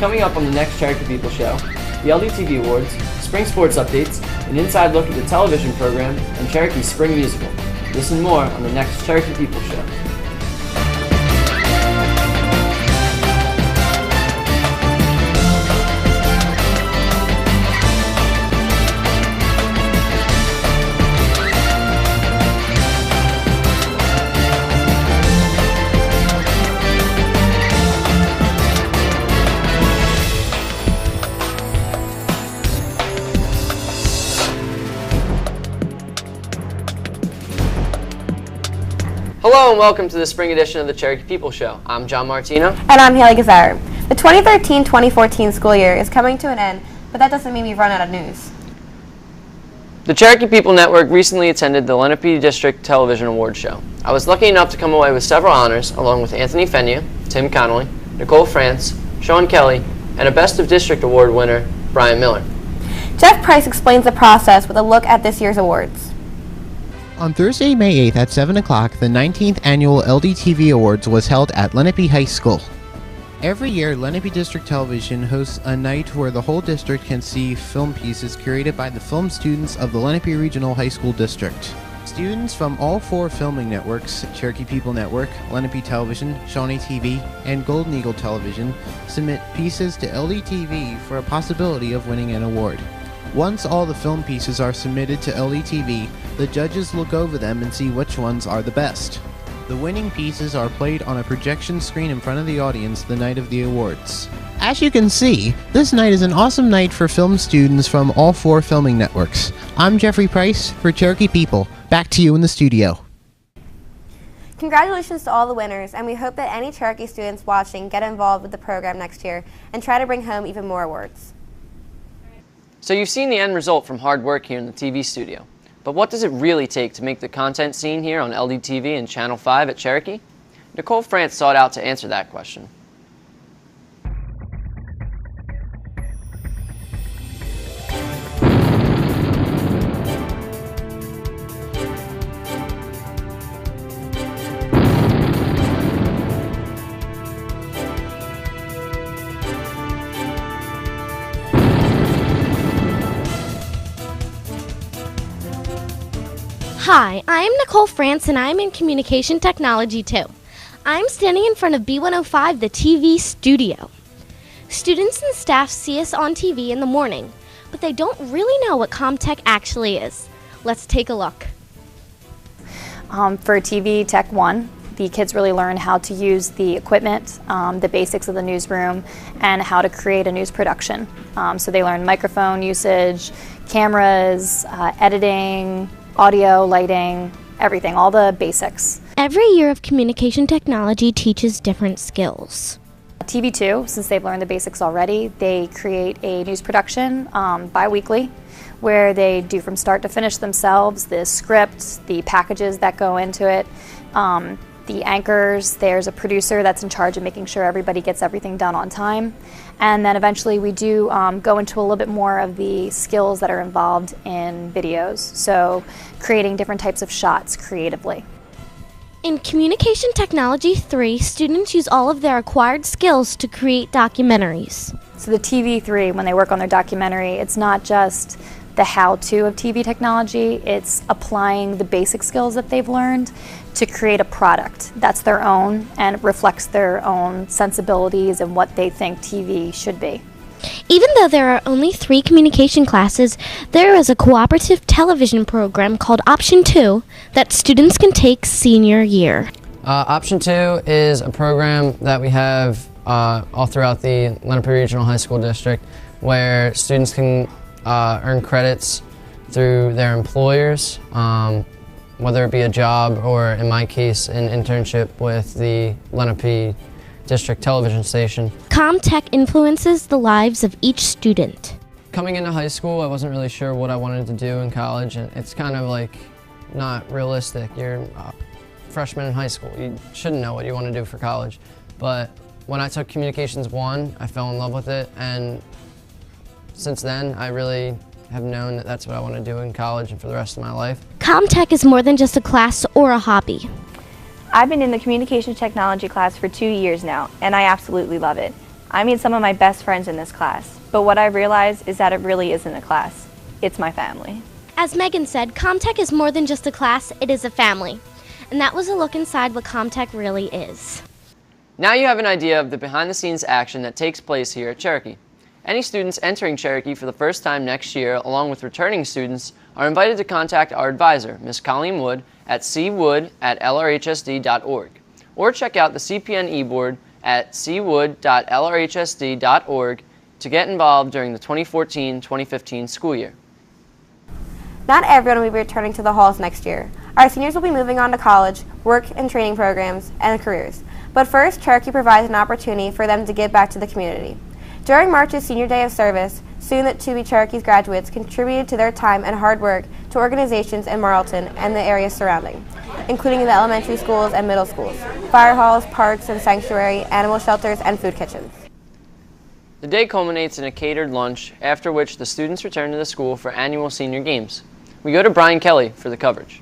Coming up on the next Cherokee People Show, the LDTV Awards, spring sports updates, an inside look at the television program, and Cherokee's spring musical. This and more on the next Cherokee People Show. Hello and welcome to the spring edition of the Cherokee People Show. I'm John Martino. And I'm Haley Gazar. The 2013-2014 school year is coming to an end, but that doesn't mean we've run out of news. The Cherokee People Network recently attended the Lenape District Television Awards Show. I was lucky enough to come away with several honors, along with Anthony Fenya, Tim Connolly, Nicole France, Sean Kelly, and a Best of District Award winner, Brian Miller. Jeff Price explains the process with a look at this year's awards. On Thursday, May 8th at 7 o'clock, the 19th Annual LDTV Awards was held at Lenape High School. Every year, Lenape District Television hosts a night where the whole district can see film pieces curated by the film students of the Lenape Regional High School District. Students from all four filming networks, Cherokee People Network, Lenape Television, Shawnee TV, and Golden Eagle Television, submit pieces to LDTV for a possibility of winning an award. Once all the film pieces are submitted to LDTV, the judges look over them and see which ones are the best. The winning pieces are played on a projection screen in front of the audience the night of the awards. As you can see, this night is an awesome night for film students from all four filming networks. I'm Jeffrey Price for Cherokee People. Back to you in the studio. Congratulations to all the winners, and we hope that any Cherokee students watching get involved with the program next year and try to bring home even more awards. So you've seen the end result from hard work here in the TV studio. But what does it really take to make the content seen here on LDTV and Channel 5 at Cherokee? Nicole France sought out to answer that question. Hi, I'm Nicole France and I'm in Communication Technology too. I'm standing in front of B105, the TV studio. Students and staff see us on TV in the morning, but they don't really know what CommTech actually is. Let's take a look. For TV Tech 1, the kids really learn how to use the equipment, the basics of the newsroom, and how to create a news production. So they learn microphone usage, cameras, editing, audio, lighting, everything, all the basics. Every year of communication technology teaches different skills. TV2, since they've learned the basics already, they create a news production bi-weekly where they do from start to finish themselves, the script, the packages that go into it, the anchors. There's a producer that's in charge of making sure everybody gets everything done on time. And then eventually we do go into a little bit more of the skills that are involved in videos. So creating different types of shots creatively. In Communication Technology 3, students use all of their acquired skills to create documentaries. So the TV3, when they work on their documentary, it's not just the how-to of TV technology, it's applying the basic skills that they've learned to create a product that's their own and reflects their own sensibilities and what they think TV should be. Even though there are only 3 communication classes, there is a cooperative television program called Option 2 that students can take senior year. Option 2 is a program that we have all throughout the Lenape Regional High School District where students can earn credits through their employers, whether it be a job or, in my case, an internship with the Lenape District television station. CommTech influences the lives of each student. Coming into high school, I wasn't really sure what I wanted to do in college, and it's kind of like not realistic. You're a freshman in high school. You shouldn't know what you want to do for college. But when I took Communications 1, I fell in love with it, and since then, I really have known that that's what I want to do in college and for the rest of my life. CommTech is more than just a class or a hobby. I've been in the communication technology class for 2 years now, and I absolutely love it. I meet some of my best friends in this class, but what I realize is that it really isn't a class. It's my family. As Megan said, Comtech is more than just a class, it is a family. And that was a look inside what Comtech really is. Now you have an idea of the behind-the-scenes action that takes place here at Cherokee. Any students entering Cherokee for the first time next year, along with returning students, are invited to contact our advisor, Ms. Colleen Wood, at cwood@lrhsd.org, or check out the CPN e-board at cwood.lrhsd.org to get involved during the 2014-2015 school year. Not everyone will be returning to the halls next year. Our seniors will be moving on to college, work and training programs, and careers. But first, Cherokee provides an opportunity for them to give back to the community. During March's Senior Day of Service, soon-to-be Cherokee's graduates contributed to their time and hard work to organizations in Marlton and the areas surrounding, including the elementary schools and middle schools, fire halls, parks and sanctuary, animal shelters, and food kitchens. The day culminates in a catered lunch, after which the students return to the school for annual senior games. We go to Brian Kelly for the coverage.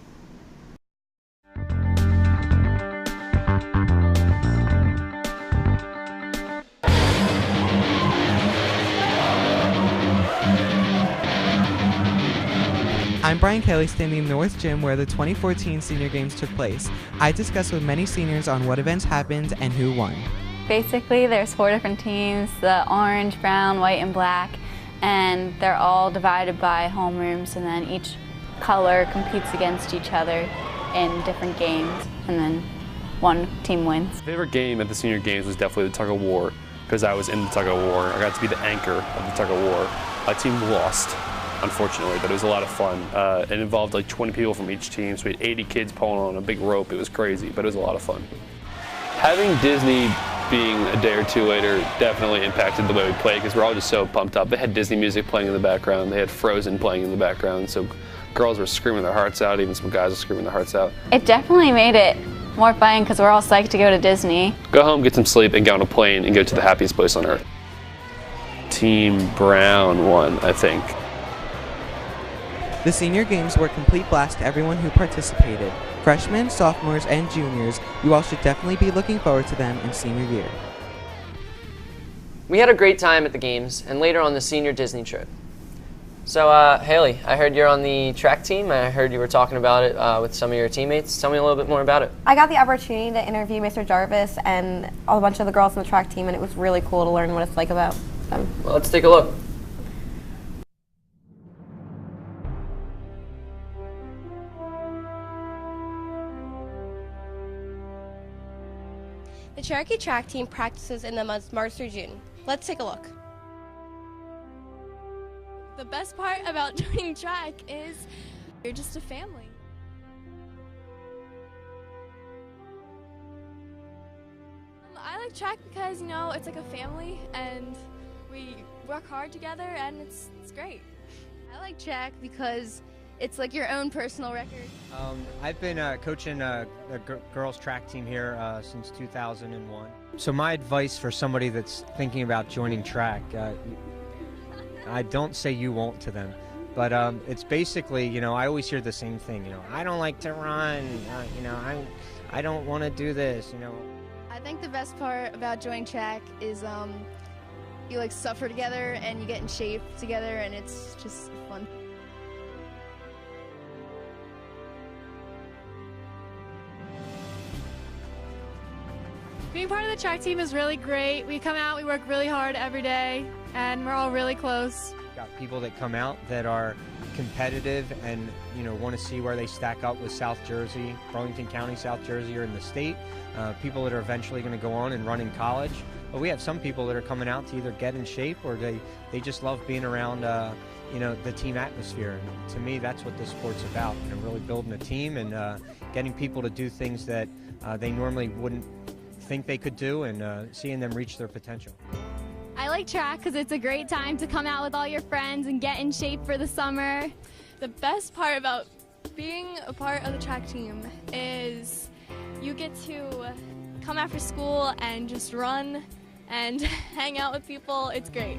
I'm Brian Kelly, standing in the North Gym where the 2014 Senior Games took place. I discussed with many seniors on what events happened and who won. Basically, there's 4 different teams, the orange, brown, white, and black, and they're all divided by homerooms, and then each color competes against each other in different games, and then one team wins. My favorite game at the Senior Games was definitely the tug of war, because I was in the tug of war. I got to be the anchor of the tug of war. My team lost, unfortunately, but it was a lot of fun. It involved like 20 people from each team, so we had 80 kids pulling on a big rope. It was crazy, but it was a lot of fun. Having Disney being a day or two later definitely impacted the way we played, because we're all just so pumped up. They had Disney music playing in the background. They had Frozen playing in the background, so girls were screaming their hearts out, even some guys were screaming their hearts out. It definitely made it more fun because we're all psyched to go to Disney. Go home, get some sleep, and get on a plane and go to the happiest place on earth. Team Brown won, I think. The Senior Games were a complete blast to everyone who participated. Freshmen, sophomores, and juniors, you all should definitely be looking forward to them in senior year. We had a great time at the games and later on the senior Disney trip. So Haley, I heard you're on the track team. I heard you were talking about it with some of your teammates. Tell me a little bit more about it. I got the opportunity to interview Mr. Jarvis and a bunch of the girls on the track team, and it was really cool to learn what it's like about them. Well, let's take a look. The Cherokee track team practices in the months March through June. Let's take a look. The best part about doing track is you're just a family. I like track because, you know, it's like a family and we work hard together and it's great. I like track because it's like your own personal record. I've been coaching the girls track team here since 2001. So my advice for somebody that's thinking about joining track, I don't say you won't to them, but it's basically, you know, I always hear the same thing, you know, I don't like to run, you know, I don't want to do this, you know. I think the best part about joining track is you like suffer together and you get in shape together and it's just fun. Being part of the track team is really great. We come out, we work really hard every day, and we're all really close. Got people that come out that are competitive and, you know, want to see where they stack up with South Jersey, Burlington County, South Jersey, or in the state. People that are eventually going to go on and run in college. But we have some people that are coming out to either get in shape or they just love being around, you know, the team atmosphere. And to me, that's what this sport's about. You know, really building a team and getting people to do things that they normally wouldn't think they could do, and seeing them reach their potential. I like track because it's a great time to come out with all your friends and get in shape for the summer. The best part about being a part of the track team is you get to come after school and just run and hang out with people. It's great.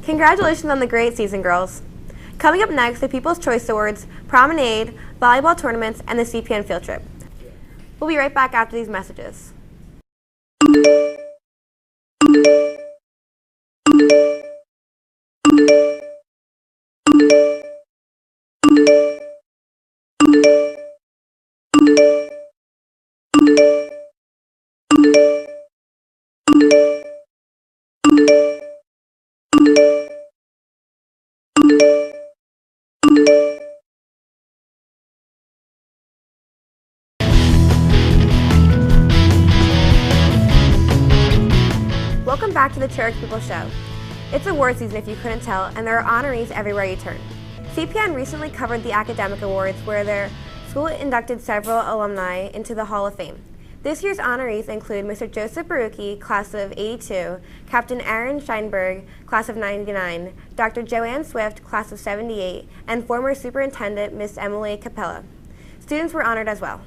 Congratulations on the great season, girls. Coming up next, the People's Choice Awards, Promenade, volleyball tournaments, and the CPN field trip. We'll be right back after these messages. Welcome back to the Cherokee People Show. It's award season if you couldn't tell, and there are honorees everywhere you turn. CPN recently covered the academic awards where their school inducted several alumni into the Hall of Fame. This year's honorees include Mr. Joseph Barucki, class of '82, Captain Aaron Steinberg, class of '99, Dr. Joanne Swift, class of '78, and former Superintendent Miss Emily Capella. Students were honored as well.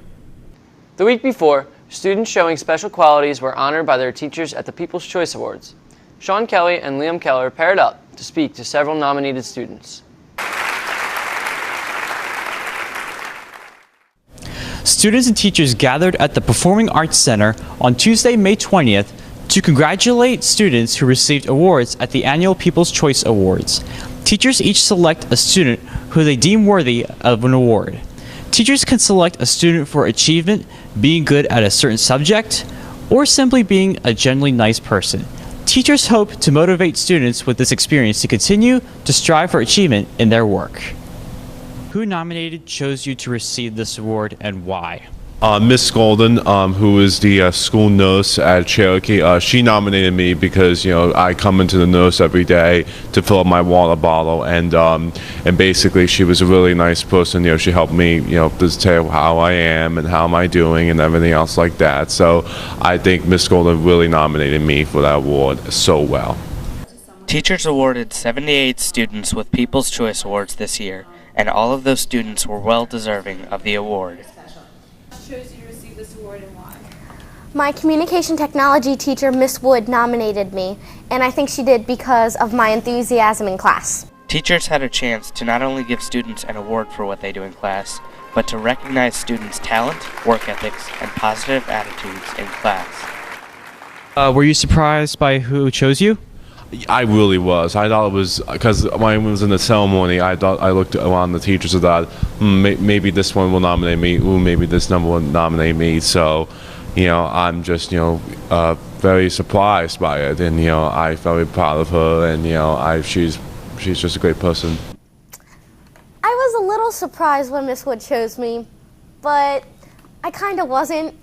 The week before, students showing special qualities were honored by their teachers at the People's Choice Awards. Sean Kelly and Liam Keller paired up to speak to several nominated students. Students and teachers gathered at the Performing Arts Center on Tuesday, May 20th to congratulate students who received awards at the annual People's Choice Awards. Teachers each select a student who they deem worthy of an award. Teachers can select a student for achievement, being good at a certain subject, or simply being a generally nice person. Teachers hope to motivate students with this experience to continue to strive for achievement in their work. Who nominated chose you to receive this award and why? Miss Golden, who is the school nurse at Cherokee, she nominated me because I come into the nurse every day to fill up my water bottle, and basically she was a really nice person. She helped me, just tell how I am and how am I doing and everything else like that. So I think Miss Golden really nominated me for that award so well. Teachers awarded 78 students with People's Choice Awards this year, and all of those students were well deserving of the award. Chose you to receive this award and why? My communication technology teacher, Miss Wood, nominated me, and I think she did because of my enthusiasm in class. Teachers had a chance to not only give students an award for what they do in class, but to recognize students' talent, work ethics, and positive attitudes in class. Were you surprised by who chose you? I really was. I thought it was because when I was in the ceremony, I looked around the teachers and thought, maybe this one will nominate me. Ooh, maybe this number will nominate me. So, I'm just very surprised by it, and I'm very proud of her, and she's just a great person. I was a little surprised when Miss Wood chose me, but I kind of wasn't.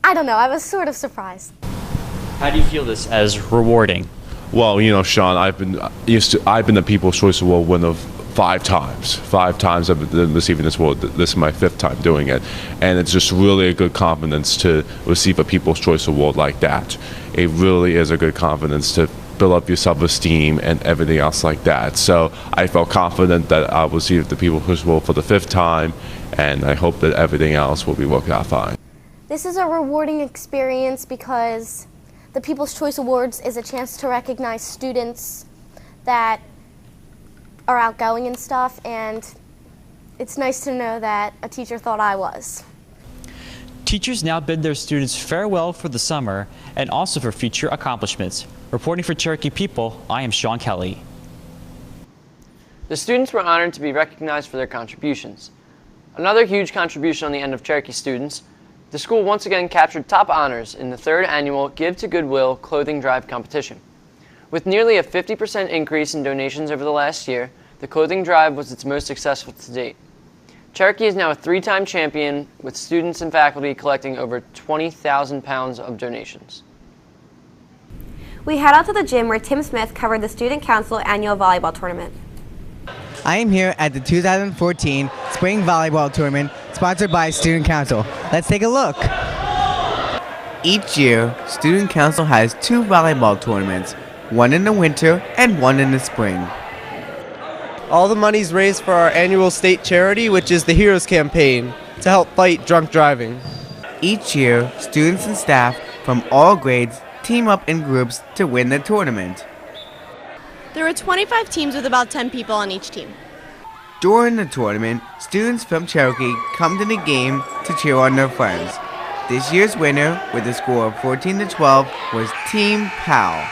I don't know. I was sort of surprised. How do you feel this as rewarding? Well, Sean, I've been the People's Choice Award winner 5 times. 5 times I've been receiving this award. This is my 5th time doing it, and it's just really a good confidence to receive a People's Choice Award like that. It really is a good confidence to build up your self-esteem and everything else like that. So I felt confident that I'll receive the People's Choice Award for the 5th time, and I hope that everything else will be working out fine. This is a rewarding experience because the People's Choice Awards is a chance to recognize students that are outgoing and stuff, and it's nice to know that a teacher thought I was. Teachers now bid their students farewell for the summer and also for future accomplishments. Reporting for Cherokee People, I am Sean Kelly. The students were honored to be recognized for their contributions. Another huge contribution on the end of Cherokee students, the school once again captured top honors in the 3rd annual Give to Goodwill clothing drive competition. With nearly a 50% increase in donations over the last year, the clothing drive was its most successful to date. Cherokee is now a 3-time champion, with students and faculty collecting over 20,000 pounds of donations. We head out to the gym where Tim Smith covered the Student Council annual volleyball tournament. I am here at the 2014 Spring Volleyball Tournament sponsored by Student Council. Let's take a look. Each year, Student Council has 2 volleyball tournaments, one in the winter and one in the spring. All the money's raised for our annual state charity, which is the Heroes Campaign, to help fight drunk driving. Each year, students and staff from all grades team up in groups to win the tournament. There were 25 teams with about 10 people on each team. During the tournament, students from Cherokee come to the game to cheer on their friends. This year's winner, with a score of 14-12, was Team PAL.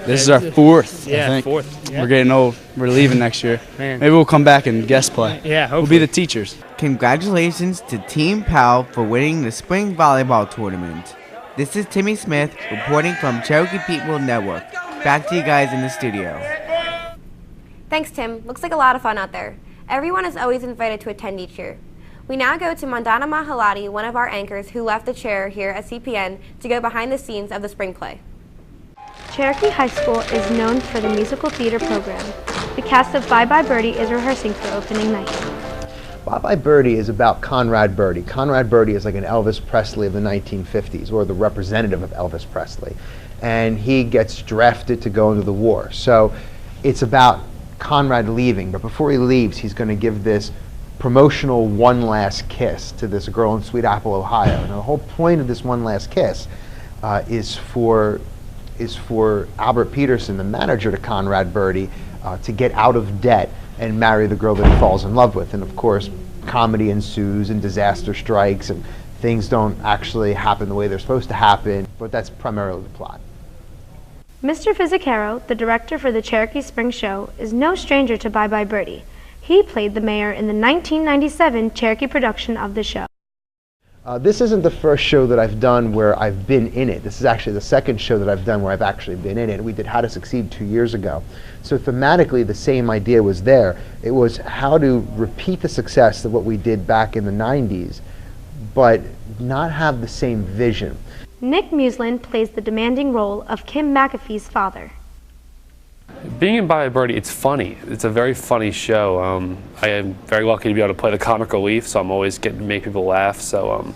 This is our 4th, Yeah, I think. 4th. Yeah. We're getting old. We're leaving next year. Man. Maybe we'll come back and guest play. Yeah, hopefully. We'll be the teachers. Congratulations to Team PAL for winning the Spring Volleyball Tournament. This is Timmy Smith reporting from Cherokee People Network. Back to you guys in the studio. Thanks, Tim. Looks like a lot of fun out there. Everyone is always invited to attend each year. We now go to Mandana Mahalati, one of our anchors who left the chair here at CPN to go behind the scenes of the spring play. Cherokee High School is known for the musical theater program. The cast of Bye Bye Birdie is rehearsing for opening night. Bye Bye Birdie is about Conrad Birdie. Conrad Birdie is like an Elvis Presley of the 1950s, or the representative of Elvis Presley. And he gets drafted to go into the war. So it's about Conrad leaving, but before he leaves, he's going to give this promotional one last kiss to this girl in Sweet Apple, Ohio. And the whole point of this one last kiss is for Albert Peterson, the manager to Conrad Birdie, to get out of debt and marry the girl that he falls in love with. And of course, comedy ensues and disaster strikes and things don't actually happen the way they're supposed to happen, but that's primarily the plot. Mr. Fizicaro, the director for the Cherokee Spring Show, is no stranger to Bye Bye Birdie. He played the mayor in the 1997 Cherokee production of the show. This isn't the first show that I've done where I've been in it. This is actually the second show that I've done where I've actually been in it. We did How to Succeed 2 years ago. So thematically, the same idea was there. It was how to repeat the success of what we did back in the 90s, but not have the same vision. Nick Muslin plays the demanding role of Kim McAfee's father. Being in Bye Bye Birdie, it's funny. It's a very funny show. I am very lucky to be able to play the comic relief, so I'm always getting to make people laugh. So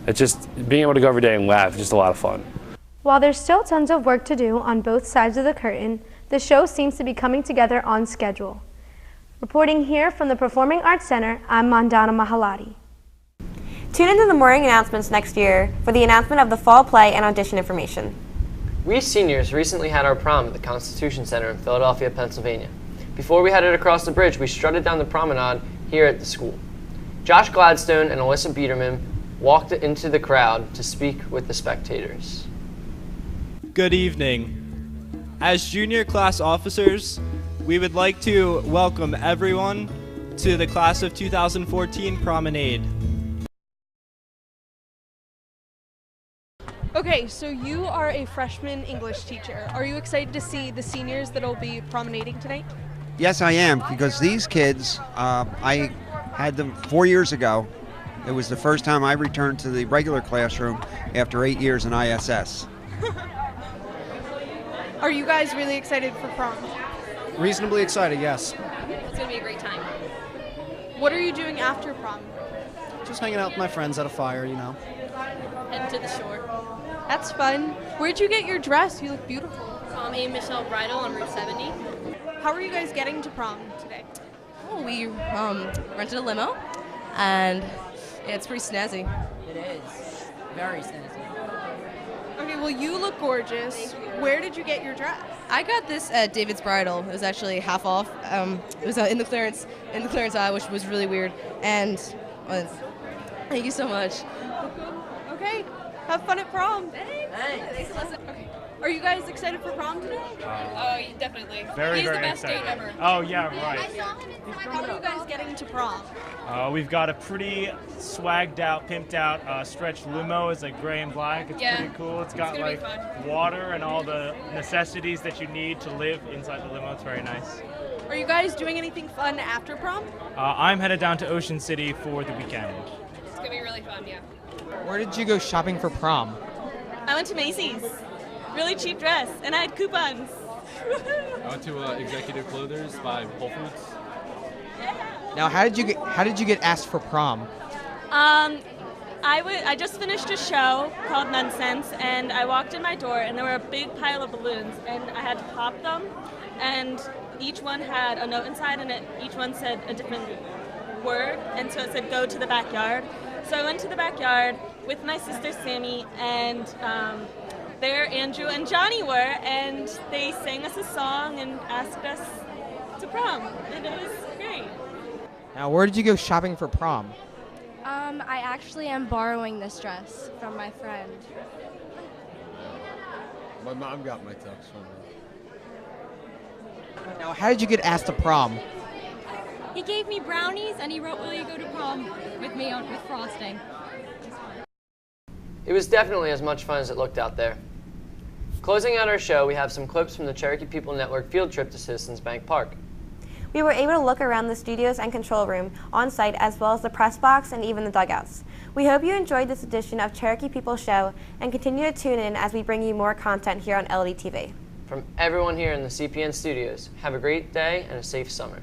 it's just being able to go every day and laugh is just a lot of fun. While there's still tons of work to do on both sides of the curtain, the show seems to be coming together on schedule. Reporting here from the Performing Arts Center, I'm Mandana Mahalati. Tune into the morning announcements next year for the announcement of the fall play and audition information. We seniors recently had our prom at the Constitution Center in Philadelphia, Pennsylvania. Before we headed across the bridge, we strutted down the promenade here at the school. Josh Gladstone and Alyssa Biederman walked into the crowd to speak with the spectators. Good evening. As junior class officers, we would like to welcome everyone to the class of 2014 promenade. Okay, so you are a freshman English teacher. Are you excited to see the seniors that will be promenading tonight? Yes, I am, because these kids, I had them 4 years ago. It was the first time I returned to the regular classroom after 8 years in ISS. Are you guys really excited for prom? Reasonably excited, yes. It's going to be a great time. What are you doing after prom? Just hanging out with my friends at a fire, you know. Heading to the shore. That's fun. Where'd you get your dress? You look beautiful. A Michelle Bridal on Route 70. How are you guys getting to prom today? Oh, we rented a limo, and it's pretty snazzy. It is. Very snazzy. Okay, well, you look gorgeous. Where did you get your dress? I got this at David's Bridal. It was actually half off. It was in the clearance aisle, which was really weird. And thank you so much. Okay, have fun at prom. Thanks, Alyssa. Okay. Are you guys excited for prom today? Oh, definitely. Very, He's very the best excited. date ever. Oh, yeah, right. How are you guys getting to prom? We've got a pretty swagged out, pimped out stretch limo. It's like gray and black. It's pretty cool. It's got like water and all the necessities that you need to live inside the limo. It's very nice. Are you guys doing anything fun after prom? I'm headed down to Ocean City for the weekend. It's going to be really fun, yeah. Where did you go shopping for prom? I went to Macy's. Really cheap dress, and I had coupons. I went to Executive Clothers by Whole Foods. Now, how did you get asked for prom? I just finished a show called Nonsense, and I walked in my door, and there were a big pile of balloons, and I had to pop them, and each one had a note inside, and each one said a different word, and so it said go to the backyard. So I went to the backyard with my sister Sammy, and there Andrew and Johnny were, and they sang us a song and asked us to prom, and it was great. Now, where did you go shopping for prom? I actually am borrowing this dress from my friend. My mom got my tux from me. Now, how did you get asked to prom? He gave me brownies, and he wrote, "Will you go to prom with me with frosting?" It was definitely as much fun as it looked out there. Closing out our show, we have some clips from the Cherokee People Network field trip to Citizens Bank Park. We were able to look around the studios and control room on site, as well as the press box and even the dugouts. We hope you enjoyed this edition of Cherokee People Show and continue to tune in as we bring you more content here on LDTV. From everyone here in the CPN studios, have a great day and a safe summer.